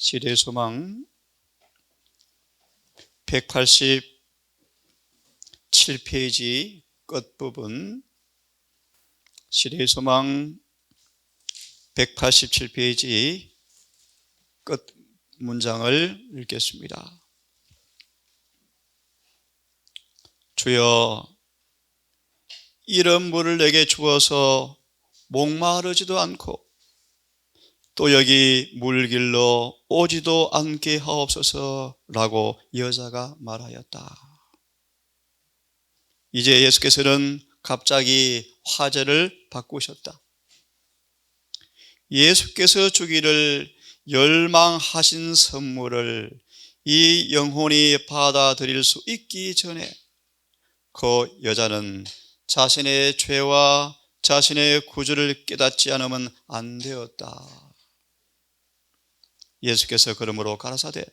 시대소망 187페이지 끝부분, 시대소망 187페이지 끝 문장을 읽겠습니다. 주여, 이런 물을 내게 주어서 목마르지도 않고 또 여기 물길로 오지도 않게 하옵소서 라고 여자가 말하였다. 이제 예수께서는 갑자기 화제를 바꾸셨다. 예수께서 주기를 열망하신 선물을 이 영혼이 받아들일 수 있기 전에 그 여자는 자신의 죄와 자신의 구주를 깨닫지 않으면 안 되었다. 예수께서 그러므로 가라사대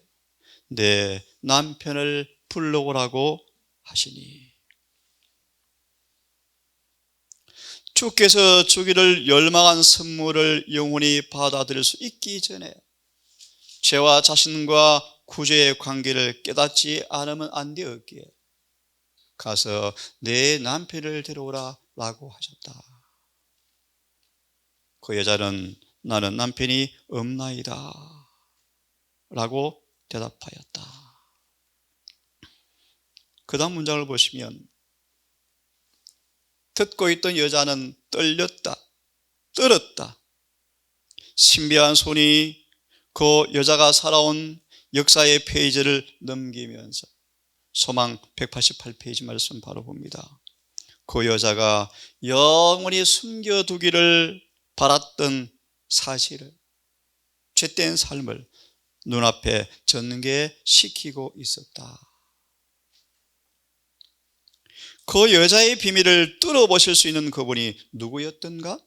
내 남편을 불러오라고 하시니, 주께서 주기를 열망한 선물을 영원히 받아들일 수 있기 전에 죄와 자신과 구주의 관계를 깨닫지 않으면 안 되었기에 가서 내 남편을 데려오라 라고 하셨다. 그 여자는 나는 남편이 없나이다 라고 대답하였다. 그 다음 문장을 보시면 듣고 있던 여자는 떨렸다, 떨었다. 신비한 손이 그 여자가 살아온 역사의 페이지를 넘기면서 소망 188페이지 말씀 바로 봅니다. 그 여자가 영원히 숨겨두기를 바랐던 사실을, 죄된 삶을 눈앞에 전개시키고 있었다. 그 여자의 비밀을 뚫어보실 수 있는 그분이 누구였던가?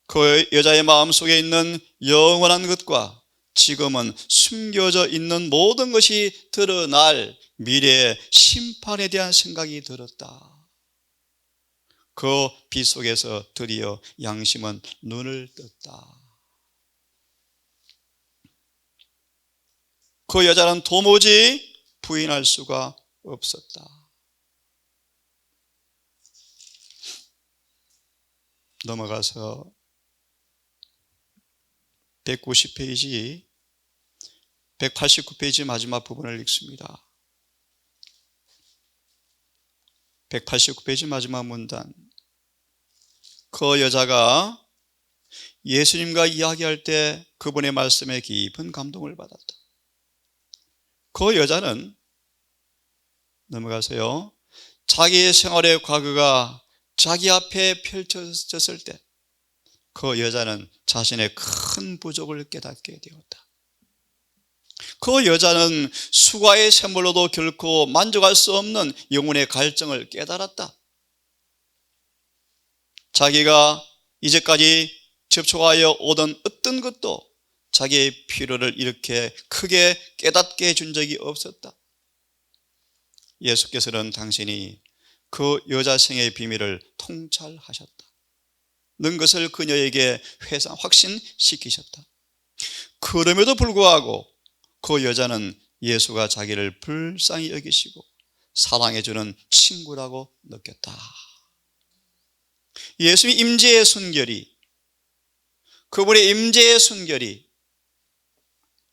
그 여자의 마음속에 있는 영원한 것과 지금은 숨겨져 있는 모든 것이 드러날 미래의 심판에 대한 생각이 들었다. 그 빛 속에서 드디어 양심은 눈을 떴다. 그 여자는 도무지 부인할 수가 없었다. 넘어가서 190페이지, 189페이지 마지막 부분을 읽습니다. 189페이지 마지막 문단. 그 여자가 예수님과 이야기할 때 그분의 말씀에 깊은 감동을 받았다. 그 여자는, 넘어가세요, 자기의 생활의 과거가 자기 앞에 펼쳐졌을 때 그 여자는 자신의 큰 부족을 깨닫게 되었다. 그 여자는 수가의 샘물로도 결코 만족할 수 없는 영혼의 갈증을 깨달았다. 자기가 이제까지 접촉하여 오던 어떤 것도 자기의 필요를 이렇게 크게 깨닫게 해준 적이 없었다. 예수께서는 당신이 그 여자 생의 비밀을 통찰하셨다. 는 것을 그녀에게 확신시키셨다. 그럼에도 불구하고 그 여자는 예수가 자기를 불쌍히 여기시고 사랑해주는 친구라고 느꼈다. 예수의 임재의 순결이, 그분의 임재의 순결이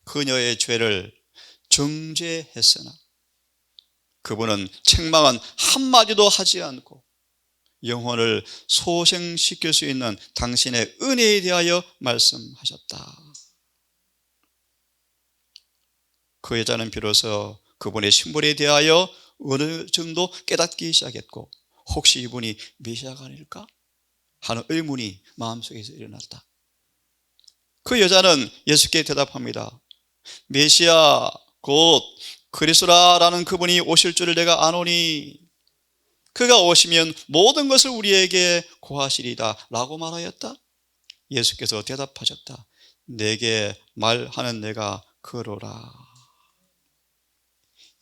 그녀의 죄를 정죄했으나 그분은 책망은 한마디도 하지 않고 영혼을 소생시킬 수 있는 당신의 은혜에 대하여 말씀하셨다. 그 여자는 비로소 그분의 신분에 대하여 어느 정도 깨닫기 시작했고, 혹시 이분이 메시아가 아닐까 하는 의문이 마음속에서 일어났다. 그 여자는 예수께 대답합니다. 메시아 곧 그리스도라는 그분이 오실 줄을 내가 아노니 그가 오시면 모든 것을 우리에게 고하시리다 라고 말하였다. 예수께서 대답하셨다. 내게 말하는 내가 그러라.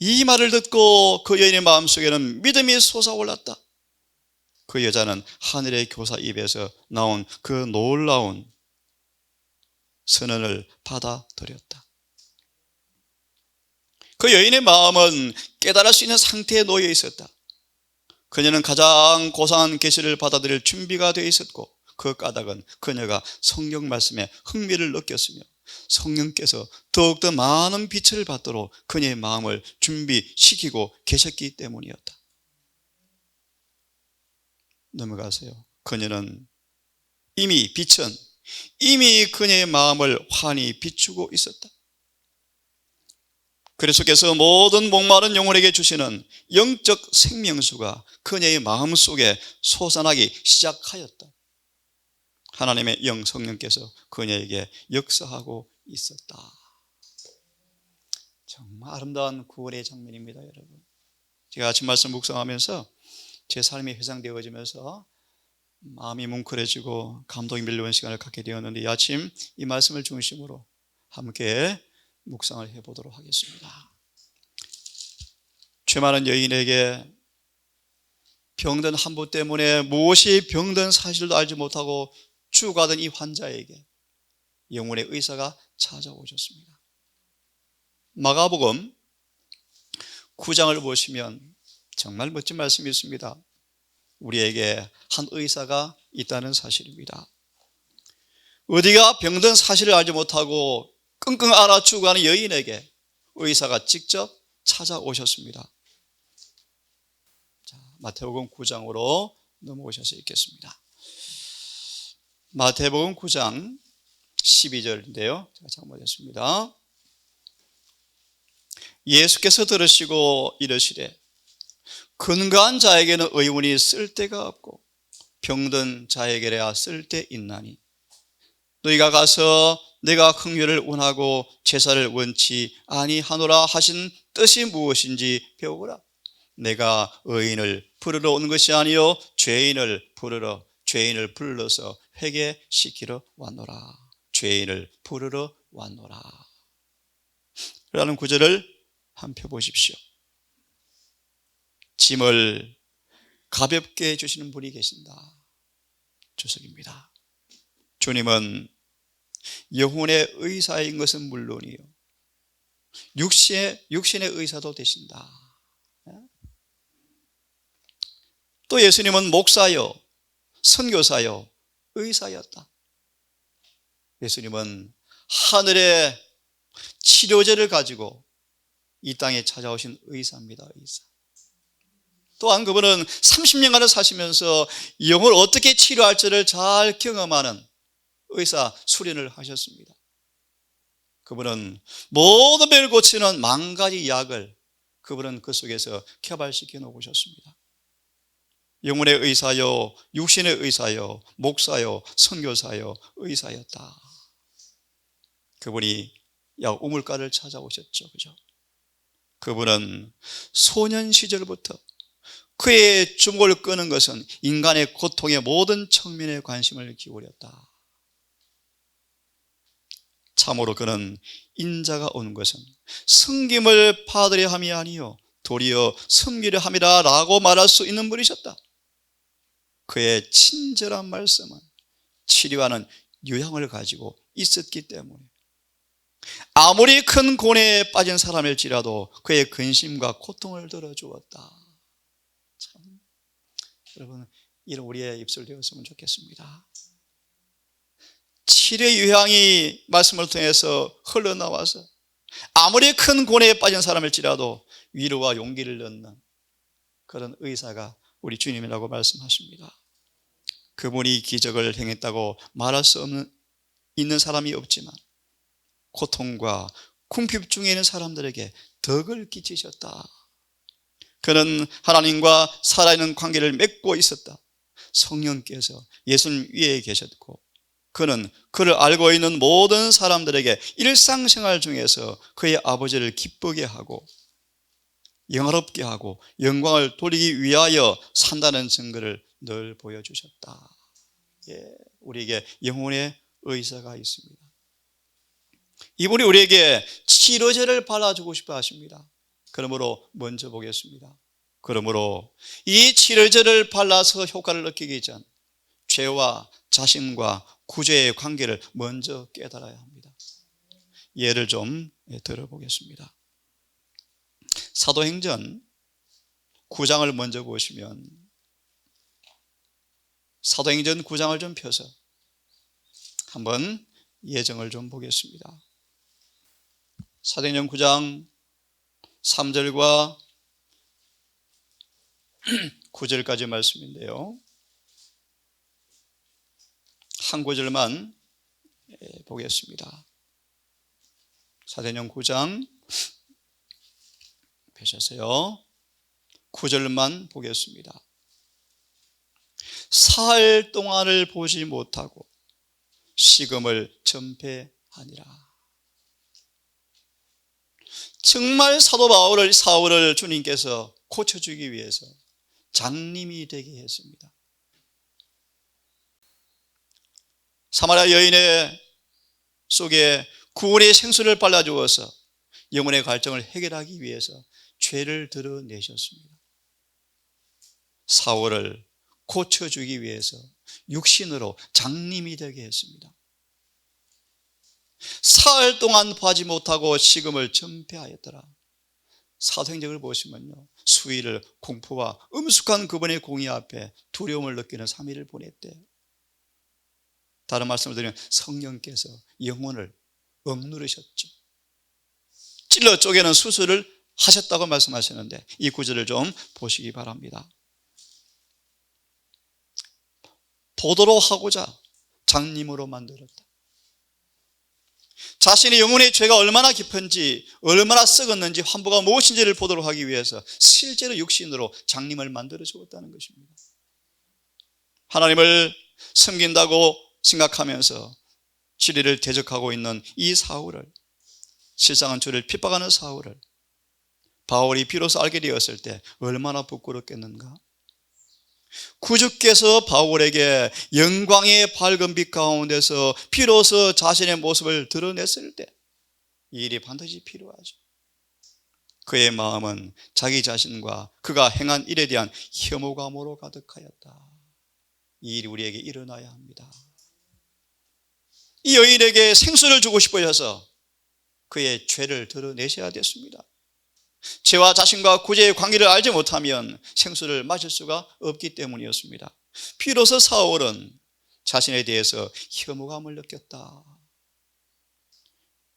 이 말을 듣고 그 여인의 마음속에는 믿음이 솟아올랐다. 그 여자는 하늘의 교사 입에서 나온 그 놀라운 선언을 받아들였다. 그 여인의 마음은 깨달을 수 있는 상태에 놓여 있었다. 그녀는 가장 고상한 계시를 받아들일 준비가 되어 있었고, 그 까닭은 그녀가 성경 말씀에 흥미를 느꼈으며 성령께서 더욱더 많은 빛을 받도록 그녀의 마음을 준비시키고 계셨기 때문이었다. 넘어가세요. 그녀는 빛은 이미 그녀의 마음을 환히 비추고 있었다. 그리스도께서 모든 목마른 영혼에게 주시는 영적 생명수가 그녀의 마음속에 솟아나기 시작하였다. 하나님의 영 성령께서 그녀에게 역사하고 있었다. 정말 아름다운 구원의 장면입니다, 여러분. 제가 아침 말씀 묵상하면서 제 삶이 회상되어지면서 마음이 뭉클해지고 감동이 밀려오는 시간을 갖게 되었는데, 이 아침 이 말씀을 중심으로 함께 묵상을 해보도록 하겠습니다. 죄 많은 여인에게 병든 한부 때문에 무엇이 병든 사실도 알지 못하고 죽어가던 이 환자에게 영혼의 의사가 찾아오셨습니다. 마가복음 9장을 보시면 정말 멋진 말씀이 있습니다. 우리에게 한 의사가 있다는 사실입니다. 어디가 병든 사실을 알지 못하고 끙끙 앓아 죽어가는 여인에게 의사가 직접 찾아오셨습니다. 자, 마태복음 9장으로 넘어오셔서 읽겠습니다. 마태복음 9장 12절인데요. 제가 잘못했습니다. 예수께서 들으시고 이르시되 건강한 자에게는 의원이 쓸데가 없고 병든 자에게야 쓸데 있나니 너희가 가서 내가 긍휼을 원하고 제사를 원치 아니하노라 하신 뜻이 무엇인지 배우거라. 내가 의인을 부르러 온 것이 아니요 죄인을 불러서 회개시키러 왔노라. 죄인을 부르러 왔노라 라는 구절을 한번 펴보십시오. 짐을 가볍게 해주시는 분이 계신다. 주석입니다. 주님은 영혼의 의사인 것은 물론이요 육신의 의사도 되신다. 또 예수님은 목사요 선교사요 의사였다. 예수님은 하늘의 치료제를 가지고 이 땅에 찾아오신 의사입니다. 의사. 또한 그분은 30년간을 사시면서 영을 어떻게 치료할지를 잘 경험하는 의사 수련을 하셨습니다. 그분은 모든 병을 고치는 만 가지 약을 그분은 그 속에서 개발시켜 놓으셨습니다. 영혼의 의사요 육신의 의사요 목사요 선교사요 의사였다. 그분이 약 우물가를 찾아오셨죠. 그죠? 그분은 소년 시절부터 그의 주목을 끄는 것은 인간의 고통의 모든 측면에 관심을 기울였다. 참으로 그는 인자가 온 것은 섬김을 받으려 함이 아니요 도리어 섬기려 함이라 라고 말할 수 있는 분이셨다. 그의 친절한 말씀은 치료하는 요양을 가지고 있었기 때문에 아무리 큰 고뇌에 빠진 사람일지라도 그의 근심과 고통을 들어주었다. 참, 여러분 이런 우리의 입술 되었으면 좋겠습니다. 치료의 요양이 말씀을 통해서 흘러나와서 아무리 큰 고뇌에 빠진 사람일지라도 위로와 용기를 얻는 그런 의사가 우리 주님이라고 말씀하십니다. 그분이 기적을 행했다고 말할 수 있는 사람이 없지만 고통과 궁핍 중에 있는 사람들에게 덕을 끼치셨다. 그는 하나님과 살아있는 관계를 맺고 있었다. 성령께서 예수님 위에 계셨고 그는 그를 알고 있는 모든 사람들에게 일상생활 중에서 그의 아버지를 기쁘게 하고 영화롭게 하고 영광을 돌리기 위하여 산다는 증거를 늘 보여주셨다. 예, 우리에게 영혼의 의사가 있습니다. 이분이 우리에게 치료제를 발라주고 싶어 하십니다. 그러므로 먼저 보겠습니다. 그러므로 이 치료제를 발라서 효과를 느끼기 전 죄와 자신과 구제의 관계를 먼저 깨달아야 합니다. 예를 좀 들어보겠습니다. 사도행전 9장을 먼저 보시면, 사도행전 9장을 좀 펴서 한번 예정을 좀 보겠습니다. 사도행전 9장 3절과 9절까지 말씀인데요, 한 구절만 보겠습니다. 사도행전 9장 펴셨어요. 9절만 보겠습니다. 사흘 동안을 보지 못하고 식음을 전폐하니라. 정말 사도 사울을 주님께서 고쳐주기 위해서 장님이 되게 했습니다. 사마리아 여인의 속에 구원의 생수를 발라주어서 영혼의 갈증을 해결하기 위해서 죄를 드러내셨습니다. 사울을 고쳐주기 위해서 육신으로 장님이 되게 했습니다. 사흘 동안 보지 못하고 식음을 전폐하였더라. 사도행전을 보시면요, 수일을 공포와 엄숙한 그분의 공의 앞에 두려움을 느끼는 3일을 보냈대요. 다른 말씀을 드리면 성령께서 영혼을 억누르셨죠. 찔러 쪼개는 수술을 하셨다고 말씀하시는데, 이 구절을 좀 보시기 바랍니다. 보도록 하고자 장님으로 만들었다. 자신의 영혼의 죄가 얼마나 깊은지, 얼마나 썩었는지, 환부가 무엇인지를 보도록 하기 위해서 실제로 육신으로 장님을 만들어 주었다는 것입니다. 하나님을 섬긴다고 생각하면서 진리를 대적하고 있는 이 사울을, 실상은 주를 핍박하는 사울을 바울이 비로소 알게 되었을 때 얼마나 부끄럽겠는가. 구주께서 바울에게 영광의 밝은 빛 가운데서 비로소 자신의 모습을 드러냈을 때 이 일이 반드시 필요하죠. 그의 마음은 자기 자신과 그가 행한 일에 대한 혐오감으로 가득하였다. 이 일이 우리에게 일어나야 합니다. 이 여인에게 생수를 주고 싶으셔서 그의 죄를 드러내셔야 됐습니다. 죄와 자신과 구제의 관계를 알지 못하면 생수를 마실 수가 없기 때문이었습니다. 비로소 사울은 자신에 대해서 혐오감을 느꼈다.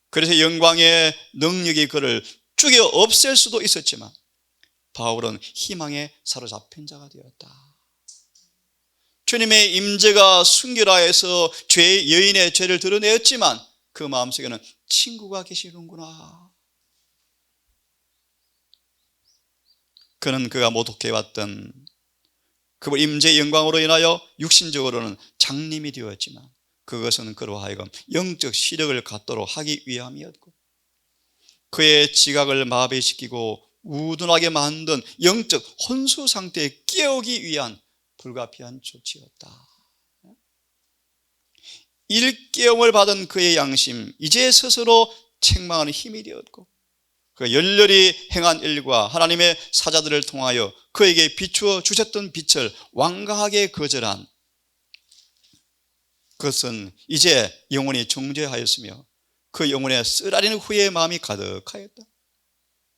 그래서 영광의 능력이 그를 죽여 없앨 수도 있었지만 바울은 희망에 사로잡힌 자가 되었다. 주님의 임재가 순결하여서 여인의 죄를 드러내었지만 그 마음속에는 친구가 계시는구나. 그는 그가 모독해왔던 그분 임재의 영광으로 인하여 육신적으로는 장님이 되었지만 그것은 그로 하여금 영적 시력을 갖도록 하기 위함이었고, 그의 지각을 마비시키고 우둔하게 만든 영적 혼수 상태에 깨우기 위한 불가피한 조치였다. 일깨움을 받은 그의 양심, 이제 스스로 책망하는 힘이 되었고, 그 열렬히 행한 일과 하나님의 사자들을 통하여 그에게 비추어 주셨던 빛을 완강하게 거절한 그것은 이제 영혼이 정죄하였으며 그 영혼에 쓰라리는 후회의 마음이 가득하였다.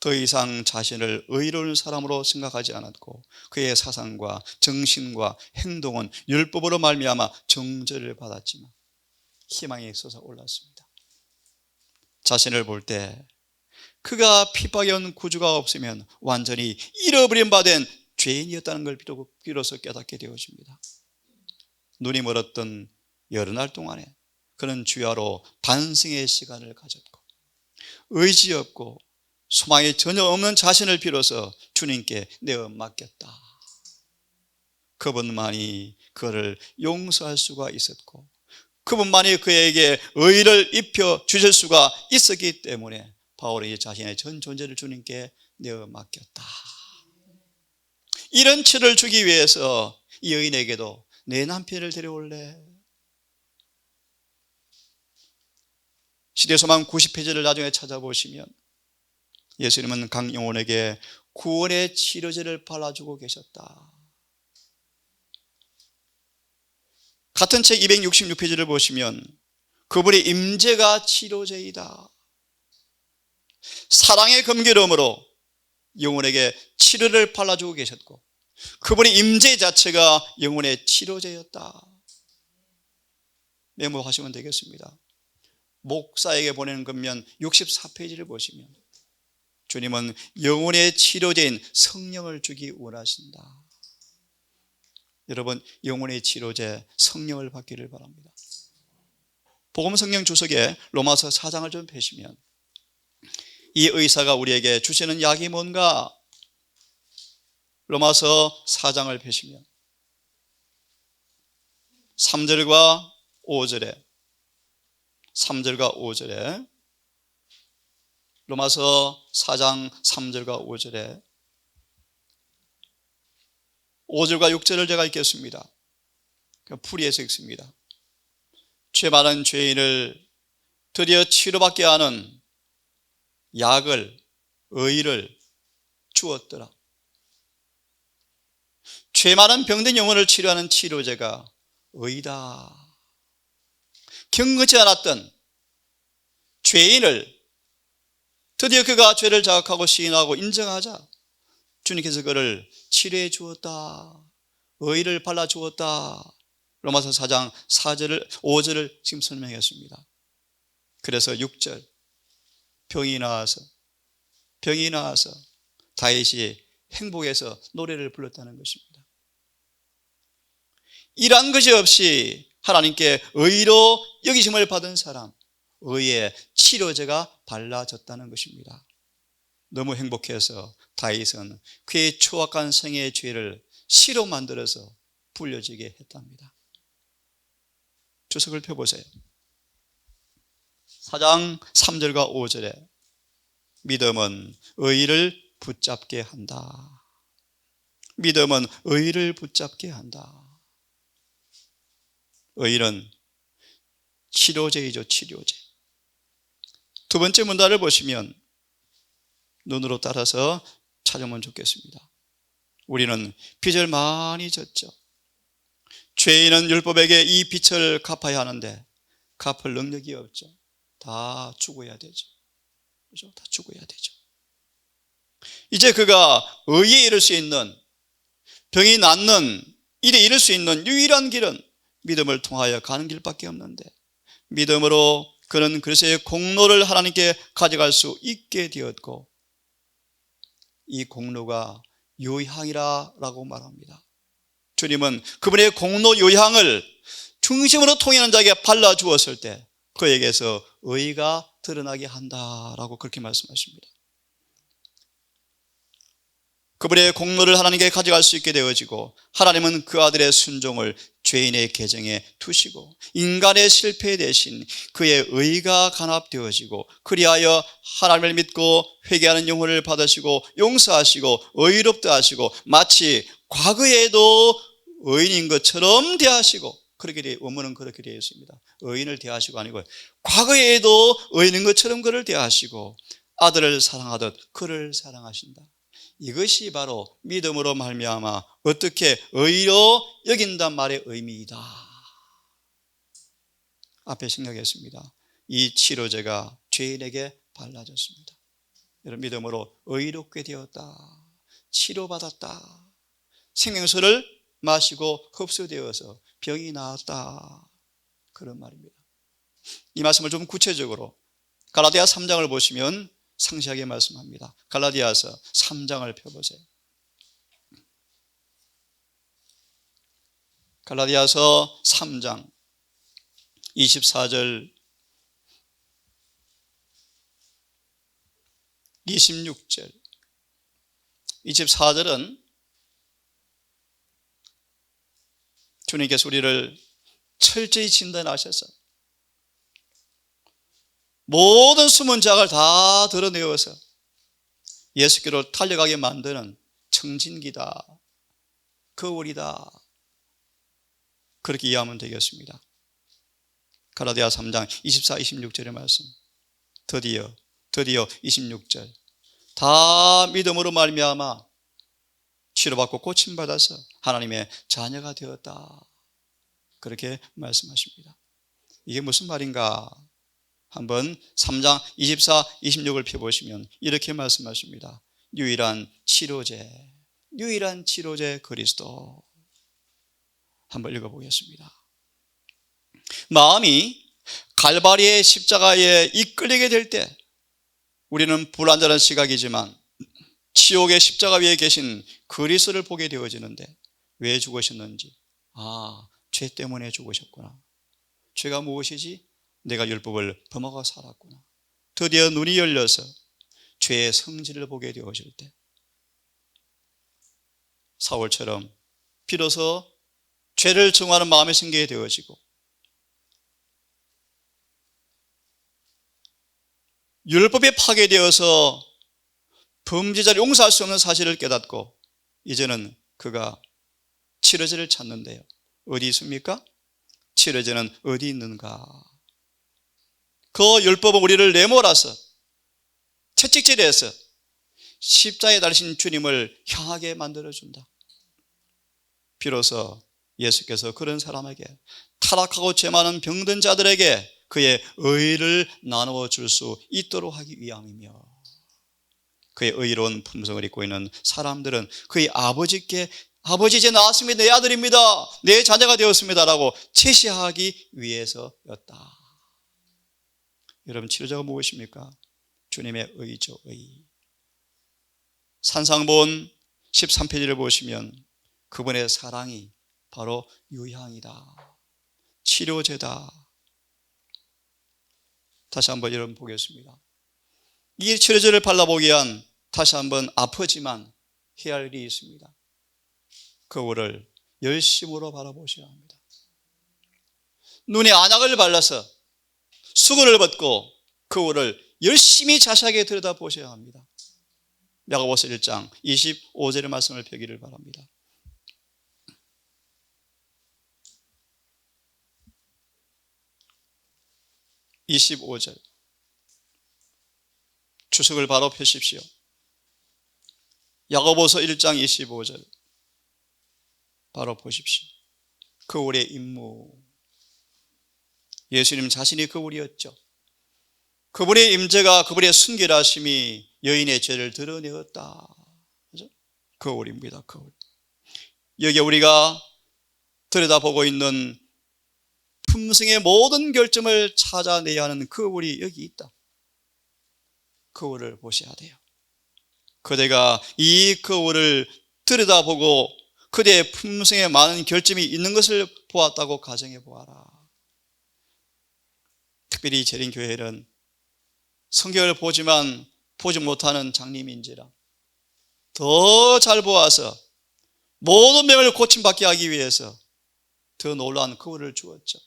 더 이상 자신을 의로운 사람으로 생각하지 않았고 그의 사상과 정신과 행동은 율법으로 말미암아 정죄를 받았지만 희망이 솟아올랐습니다. 자신을 볼 때 그가 핍박해온 구주가 없으면 완전히 잃어버린 바 된 죄인이었다는 걸 비로소 깨닫게 되어집니다. 눈이 멀었던 여러 날 동안에 그는 주야로 반성의 시간을 가졌고 의지 없고 소망이 전혀 없는 자신을 비로소 주님께 내어 맡겼다. 그분만이 그를 용서할 수가 있었고 그분만이 그에게 의를 입혀 주실 수가 있었기 때문에 바울이 자신의 전 존재를 주님께 내어 맡겼다. 이런 치를 주기 위해서 이 여인에게도 내 남편을 데려올래. 시대소망 90페이지를 나중에 찾아보시면 예수님은 각 영혼에게 구원의 치료제를 발라주고 계셨다. 같은 책 266페이지를 보시면 그분의 임재가 치료제이다. 사랑의 금기름으로 영혼에게 치료를 발라주고 계셨고 그분의 임재 자체가 영혼의 치료제였다. 메모하시면 되겠습니다. 목사에게 보내는 것면 64페이지를 보시면 주님은 영혼의 치료제인 성령을 주기 원하신다. 여러분, 영혼의 치료제 성령을 받기를 바랍니다. 복음 성령 주석에 로마서 4장을 좀 펴시면 이 의사가 우리에게 주시는 약이 뭔가? 로마서 4장을 펴시면 3절과 5절에 로마서 4장 3절과 5절에 5절과 6절을 제가 읽겠습니다. 풀이해서 읽습니다. 죄 많은 죄인을 드디어 치료받게 하는 약을, 의를 주었더라. 죄 많은 병든 영혼을 치료하는 치료제가 의다. 경건치 않았던 죄인을 드디어 그가 죄를 자각하고 시인하고 인정하자 주님께서 그를 치료해 주었다. 의를 발라 주었다. 로마서 4장 5절을 지금 설명했습니다. 그래서 6절 병이 나와서 다윗이 행복해서 노래를 불렀다는 것입니다. 일한 것이 없이 하나님께 의로 여기심을 받은 사람, 의의 치료제가 발라졌다는 것입니다. 너무 행복해서 다윗은 그의 추악한 생애의 죄를 시로 만들어서 불려지게 했답니다. 주석을 펴보세요. 4장 3절과 5절에 믿음은 의를 붙잡게 한다. 믿음은 의를 붙잡게 한다. 의는 치료제이죠, 치료제. 두 번째 문단을 보시면 눈으로 따라서 찾으면 좋겠습니다. 우리는 빚을 많이 졌죠. 죄인은 율법에게 이 빚을 갚아야 하는데 갚을 능력이 없죠. 다 죽어야 되죠. 그렇죠? 다 죽어야 되죠. 이제 그가 의에 이를 수 있는, 병이 낫는 일에 이를 수 있는 유일한 길은 믿음을 통하여 가는 길밖에 없는데 믿음으로 그는 그리스도의 공로를 하나님께 가져갈 수 있게 되었고 이 공로가 요향이라고 말합니다. 주님은 그분의 공로 요향을 중심으로 통행하는 자에게 발라주었을 때 그에게서 의가 드러나게 한다라고 그렇게 말씀하십니다. 그분의 공로를 하나님께 가져갈 수 있게 되어지고 하나님은 그 아들의 순종을 죄인의 계정에 두시고 인간의 실패 대신 그의 의가 간합되어지고 그리하여 하나님을 믿고 회개하는 영혼을 받으시고 용서하시고 의롭다 하시고 마치 과거에도 의인인 것처럼 대하시고 그렇게 원문은 그렇게 되어 있습니다. 의인을 대하시고 아니고 과거에도 의인인 것처럼 그를 대하시고 아들을 사랑하듯 그를 사랑하신다. 이것이 바로 믿음으로 말미암아 어떻게 의로 여긴단 말의 의미이다. 앞에 생각했습니다. 이 치료제가 죄인에게 발라졌습니다. 여러분 믿음으로 의롭게 되었다. 치료받았다. 생명수를 마시고 흡수되어서 병이 나았다. 그런 말입니다. 이 말씀을 좀 구체적으로 갈라디아 3장을 보시면 상세하게 말씀합니다. 갈라디아서 3장을 펴보세요. 갈라디아서 3장 24절 26절 24절은 주님께서 우리를 철저히 진단하셔서 모든 숨은 자각을 다 드러내어서 예수께로 달려가게 만드는 청진기다, 거울이다, 그렇게 이해하면 되겠습니다. 갈라디아 3장 24, 26절의 말씀. 드디어 26절 다 믿음으로 말미암아 치료받고 고침받아서 하나님의 자녀가 되었다. 그렇게 말씀하십니다. 이게 무슨 말인가? 한번 3장 24, 26을 펴보시면 이렇게 말씀하십니다. 유일한 치료제 그리스도. 한번 읽어보겠습니다. 마음이 갈바리의 십자가에 이끌리게 될 때 우리는 불완전한 시각이지만 지옥의 십자가 위에 계신 그리스도를 보게 되어지는데, 왜 죽으셨는지, 죄 때문에 죽으셨구나. 죄가 무엇이지? 내가 율법을 범하고 살았구나. 드디어 눈이 열려서 죄의 성질을 보게 되어질 때 사울처럼 비로소 죄를 증오하는 마음이 생기게 되어지고, 율법에 파괴되어서 범죄자를 용서할 수 없는 사실을 깨닫고 이제는 그가 치료제를 찾는데요. 어디 있습니까? 치료제는 어디 있는가? 그 율법은 우리를 내몰아서 채찍질해서 십자가에 달리신 주님을 향하게 만들어준다. 비로소 예수께서 그런 사람에게, 타락하고 죄 많은 병든 자들에게 그의 의를 나누어 줄 수 있도록 하기 위함이며, 그의 의로운 품성을 입고 있는 사람들은 그의 아버지께, 아버지 이제 나왔습니다, 내 아들입니다, 내 자녀가 되었습니다 라고 제시하기 위해서였다. 여러분, 치료자가 무엇입니까? 주님의 의죠, 의. 산상본 13페이지를 보시면 그분의 사랑이 바로 유향이다, 치료제다. 다시 한번 여러분 보겠습니다. 이 치료제를 발라보기 위한, 다시 한번 아프지만 해야 할 일이 있습니다. 거울을 열심으로 바라보셔야 합니다. 눈에 안약을 발라서 수건을 벗고 거울을 열심히 자세하게 들여다보셔야 합니다. 야고보서 1장 25절의 말씀을 펴기를 바랍니다. (25절) 주석을 바로 펴십시오. 야고보서 1장 25절 바로 보십시오. 거울의 임무, 예수님 자신이 거울이었죠. 그분의 임재가, 그분의 순결하심이 여인의 죄를 드러내었다. 그죠? 거울입니다, 거울. 여기에 우리가 들여다보고 있는 품성의 모든 결점을 찾아내야 하는 거울이 여기 있다. 거울을 보셔야 돼요. 그대가 이 거울을 들여다보고 그대의 품성에 많은 결점이 있는 것을 보았다고 가정해 보아라. 특별히 재림교회는 성경을 보지만 보지 못하는 장님인지라 더 잘 보아서 모든 병을 고침받게 하기 위해서 더 놀라운 거울을 주었죠.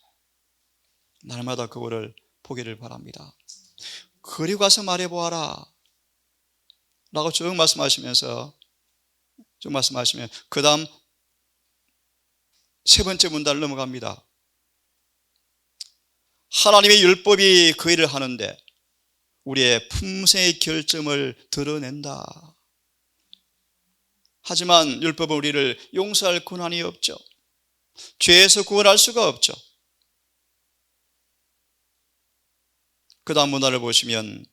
날마다 거울을 보기를 바랍니다. 그리고 가서 말해보아라 라고 쭉 말씀하시면 그 다음 세 번째 문단을 넘어갑니다. 하나님의 율법이 그 일을 하는데 우리의 품성의 결점을 드러낸다. 하지만 율법은 우리를 용서할 권한이 없죠. 죄에서 구원할 수가 없죠. 그 다음 문단을 보시면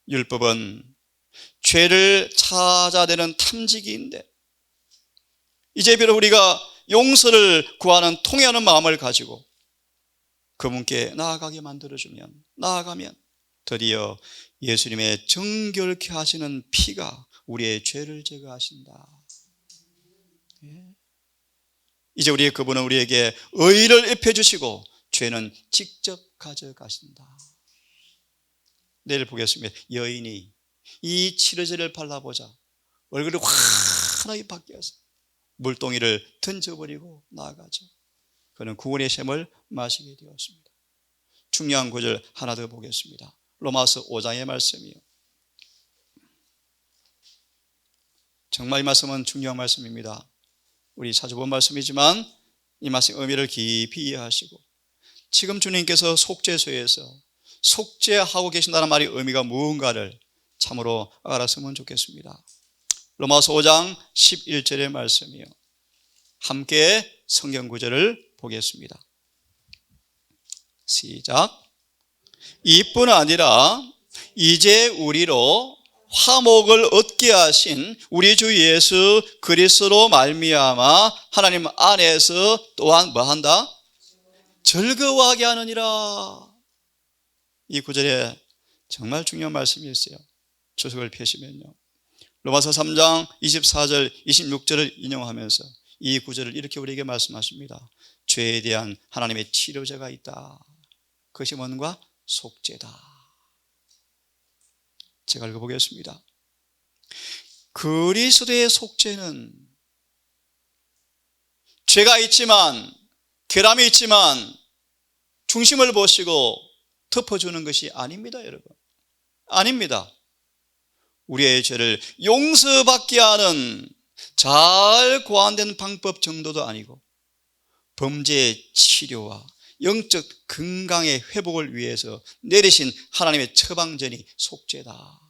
율법은 죄를 찾아내는 탐지기인데, 이제 비록 우리가 용서를 구하는 통회하는 마음을 가지고 그분께 나아가면 드디어 예수님의 정결케 하시는 피가 우리의 죄를 제거하신다. 이제 그분은 우리에게 의를 입혀주시고 죄는 직접 가져가신다. 내일 보겠습니다. 여인이 이 치료제를 발라보자 얼굴이 환하게 바뀌어서 물동이를 던져버리고 나아가죠. 그는 구원의 샘을 마시게 되었습니다. 중요한 구절 하나 더 보겠습니다. 로마서 5장의 말씀이요. 정말 이 말씀은 중요한 말씀입니다. 우리 자주 본 말씀이지만 이 말씀의 의미를 깊이 이해하시고 지금 주님께서 속죄소에서 속죄하고 계신다는 말의 의미가 무언가를 참으로 알았으면 좋겠습니다. 로마서 5장 11절의 말씀이요. 함께 성경 구절을 보겠습니다. 시작. 이뿐 아니라 이제 우리로 화목을 얻게 하신 우리 주 예수 그리스도로 말미암아 하나님 안에서 또한 뭐한다? 즐거워하게 하느니라. 이 구절에 정말 중요한 말씀이 있어요. 주석을 펴시면요, 로마서 3장 24절 26절을 인용하면서 이 구절을 이렇게 우리에게 말씀하십니다. 죄에 대한 하나님의 치료제가 있다. 그것이 뭔가? 속죄다. 제가 읽어보겠습니다. 그리스도의 속죄는 죄가 있지만, 결함이 있지만 중심을 보시고 덮어주는 것이 아닙니다, 여러분. 아닙니다. 우리의 죄를 용서받게 하는 잘 고안된 방법 정도도 아니고, 범죄의 치료와 영적 건강의 회복을 위해서 내리신 하나님의 처방전이 속죄다.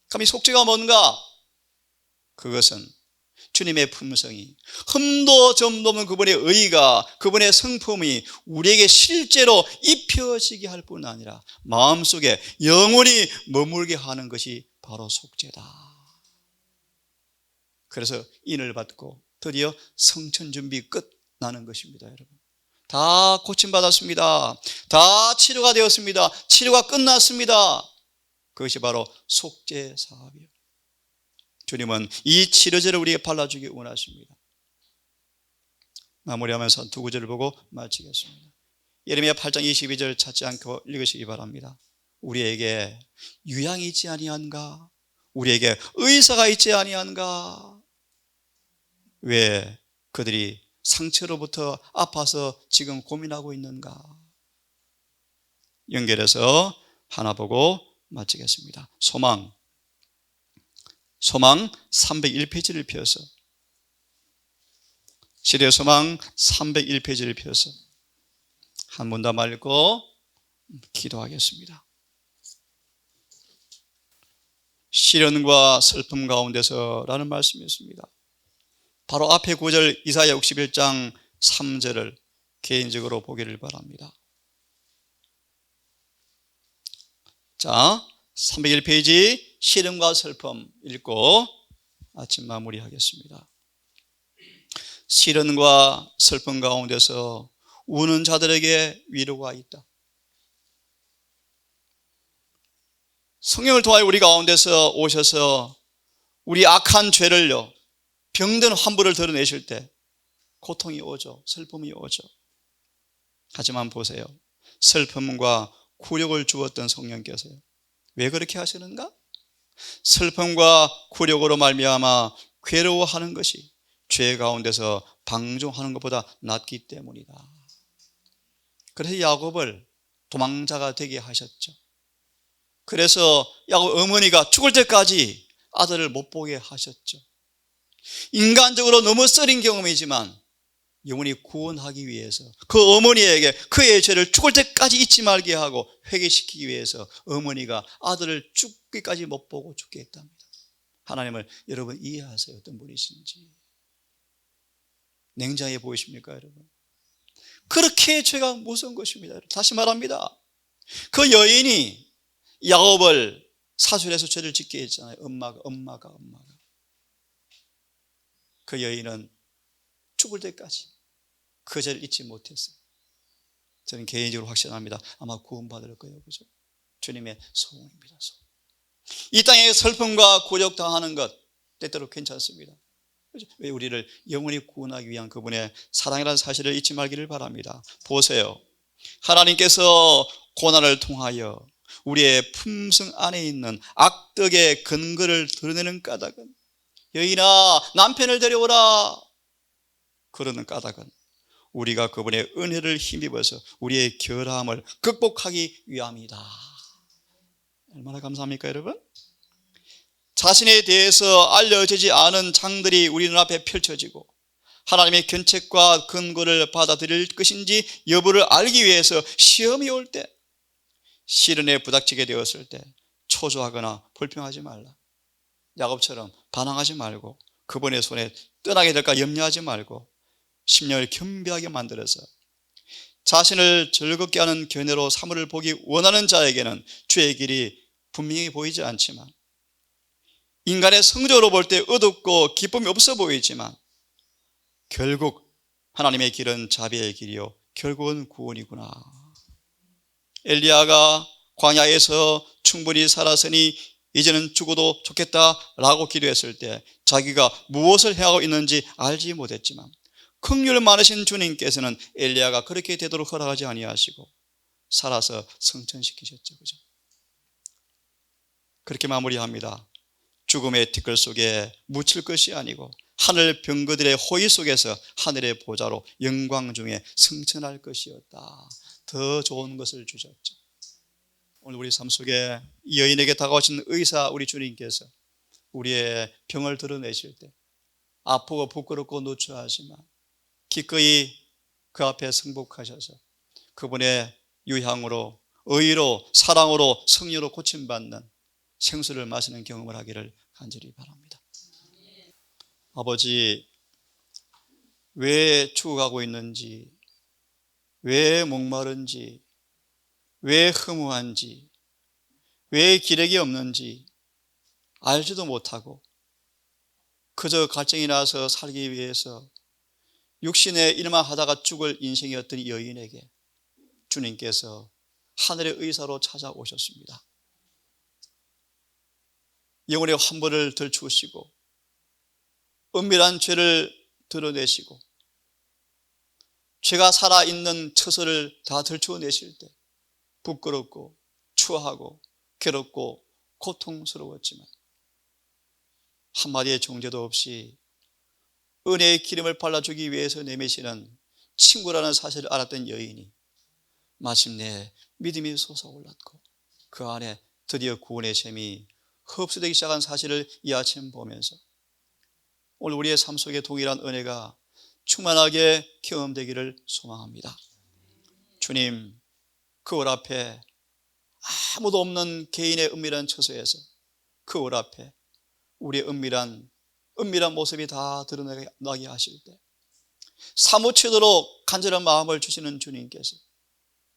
그럼 이 속죄가 뭔가? 그것은 주님의 품성이, 흠도 점도 없는 그분의 의가, 그분의 성품이 우리에게 실제로 입혀지게 할 뿐 아니라 마음속에 영원히 머물게 하는 것이 바로 속죄다. 그래서 인을 받고 드디어 성천 준비 끝나는 것입니다, 여러분. 다 고침받았습니다. 다 치료가 되었습니다. 치료가 끝났습니다. 그것이 바로 속죄 사업이에요. 주님은 이 치료제를 우리에게 발라주기 원하십니다. 마무리하면서 두 구절을 보고 마치겠습니다. 예레미야 8장 22절 찾지 않고 읽으시기 바랍니다. 우리에게 유양이 있지 아니한가? 우리에게 의사가 있지 아니한가? 왜 그들이 상처로부터 아파서 지금 고민하고 있는가? 연결해서 하나 보고 마치겠습니다. 소망 301페이지를 펴서, 시대의 소망 301페이지를 펴서 한 문단만 읽고 기도하겠습니다. 시련과 슬픔 가운데서라는 말씀이었습니다. 바로 앞에 구절 이사야 61장 3절을 개인적으로 보기를 바랍니다. 자, 301페이지 시련과 슬픔 읽고 아침 마무리하겠습니다. 시련과 슬픔 가운데서 우는 자들에게 위로가 있다. 성령을 통하여 우리 가운데서 오셔서 우리 악한 죄를요, 병든 환부를 드러내실 때 고통이 오죠. 슬픔이 오죠. 하지만 보세요. 슬픔과 굴욕을 주었던 성령께서요, 왜 그렇게 하시는가? 슬픔과 굴욕으로 말미암아 괴로워하는 것이 죄 가운데서 방종하는 것보다 낫기 때문이다. 그래서 야곱을 도망자가 되게 하셨죠. 그래서 야곱 어머니가 죽을 때까지 아들을 못 보게 하셨죠. 인간적으로 너무 썰인 경험이지만 영원히 구원하기 위해서 그 어머니에게 그의 죄를 죽을 때까지 잊지 말게 하고 회개시키기 위해서 어머니가 아들을 죽기까지 못 보고 죽게 했답니다. 하나님을 여러분 이해하세요? 어떤 분이신지 냉정해 보이십니까, 여러분? 그렇게 죄가 무서운 것입니다. 다시 말합니다. 그 여인이 야곱을 사술해서 죄를 짓게 했잖아요. 엄마가 그 여인은 죽을 때까지 그 죄를 잊지 못했어요. 저는 개인적으로 확신합니다. 아마 구원받을 거예요. 그죠? 주님의 소원입니다. 소원. 이 땅에 슬픔과 굴욕 당하는 것 때때로 괜찮습니다. 그죠? 왜 우리를 영원히 구원하기 위한 그분의 사랑이라는 사실을 잊지 말기를 바랍니다. 보세요. 하나님께서 고난을 통하여 우리의 품성 안에 있는 악덕의 근거를 드러내는 까닭은, 여인아 남편을 데려오라 그러는 까닭은 우리가 그분의 은혜를 힘입어서 우리의 결함을 극복하기 위함이다. 얼마나 감사합니까, 여러분? 자신에 대해서 알려지지 않은 장들이 우리 눈앞에 펼쳐지고 하나님의 견책과 근거를 받아들일 것인지 여부를 알기 위해서 시험이 올 때, 시련에 부닥치게 되었을 때 초조하거나 불평하지 말라. 야곱처럼 반항하지 말고 그분의 손에 떠나게 될까 염려하지 말고 심령을 겸비하게 만들어서 자신을 즐겁게 하는 견해로 사물을 보기 원하는 자에게는 주의 길이 분명히 보이지 않지만, 인간의 성적으로 볼 때 어둡고 기쁨이 없어 보이지만 결국 하나님의 길은 자비의 길이요 결국은 구원이구나. 엘리야가 광야에서 충분히 살았으니 이제는 죽어도 좋겠다라고 기도했을 때 자기가 무엇을 행하고 있는지 알지 못했지만 긍휼 많으신 주님께서는 엘리야가 그렇게 되도록 허락하지 아니하시고 살아서 성천시키셨죠. 그죠? 그렇게 마무리합니다. 죽음의 티끌 속에 묻힐 것이 아니고 하늘 병거들의 호의 속에서 하늘의 보좌로 영광 중에 승천할 것이었다. 더 좋은 것을 주셨죠. 오늘 우리 삶 속에 이 여인에게 다가오신 의사 우리 주님께서 우리의 병을 드러내실 때 아프고 부끄럽고 누추하지만 기꺼이 그 앞에 승복하셔서 그분의 유향으로, 의로, 사랑으로, 성령으로 고침받는 생수를 마시는 경험을 하기를 간절히 바랍니다. 아버지, 왜 죽어가고 있는지, 왜 목마른지, 왜 허무한지, 왜 기력이 없는지 알지도 못하고 그저 갈증이 나서 살기 위해서 육신의 일만 하다가 죽을 인생이었던 이 여인에게 주님께서 하늘의 의사로 찾아오셨습니다. 영혼의 환부를 들추시고 은밀한 죄를 드러내시고 죄가 살아있는 처소를 다 들추어내실 때 부끄럽고 추하고 괴롭고 고통스러웠지만 한마디의 정죄도 없이 은혜의 기름을 발라주기 위해서 내미시는 친구라는 사실을 알았던 여인이 마침내 믿음이 솟아올랐고 그 안에 드디어 구원의 셈이 흡수되기 시작한 사실을 이 아침 보면서 오늘 우리의 삶 속에 동일한 은혜가 충만하게 경험되기를 소망합니다. 주님, 그 올 앞에 아무도 없는 개인의 은밀한 처소에서 그 올 앞에 우리의 은밀한 모습이 다 드러나게 하실 때 사무치도록 간절한 마음을 주시는 주님께서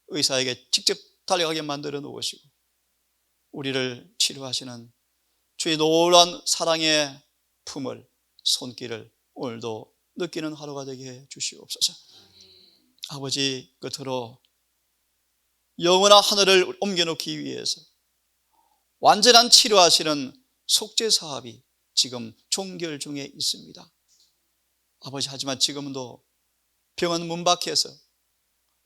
의사에게 직접 달려가게 만들어 놓으시고 우리를 치료하시는 주의 놀라운 사랑의 품을, 손길을 오늘도 느끼는 하루가 되게 해 주시옵소서. 아버지, 끝으로 영원한 하늘을 옮겨놓기 위해서 완전한 치료하시는 속죄 사업이 지금 종결 중에 있습니다. 아버지, 하지만 지금도 병원 문 밖에서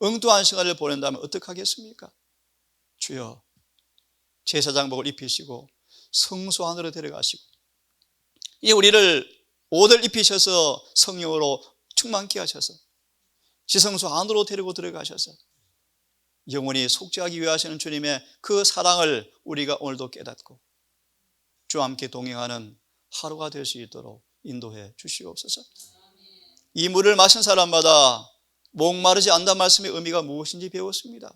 엉뚱한 시간을 보낸다면 어떡하겠습니까? 주여, 제사장복을 입히시고 성소 안으로 데려가시고 이 우리를 옷을 입히셔서 성령으로 충만케 하셔서 지성소 안으로 데리고 들어가셔서 영원히 속죄하기 위해 하시는 주님의 그 사랑을 우리가 오늘도 깨닫고 주와 함께 동행하는 하루가 될 수 있도록 인도해 주시옵소서. 이 물을 마신 사람마다 목마르지 않는다는 말씀의 의미가 무엇인지 배웠습니다.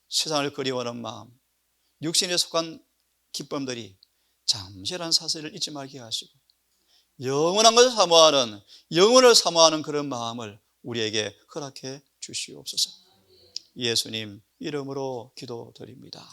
세상을 그리워하는 마음, 육신에 속한 기쁨들이 잠시라는 사실을 잊지 말게 하시고 영원한 것을 사모하는, 영혼을 사모하는 그런 마음을 우리에게 허락해 주시옵소서. 예수님 이름으로 기도드립니다.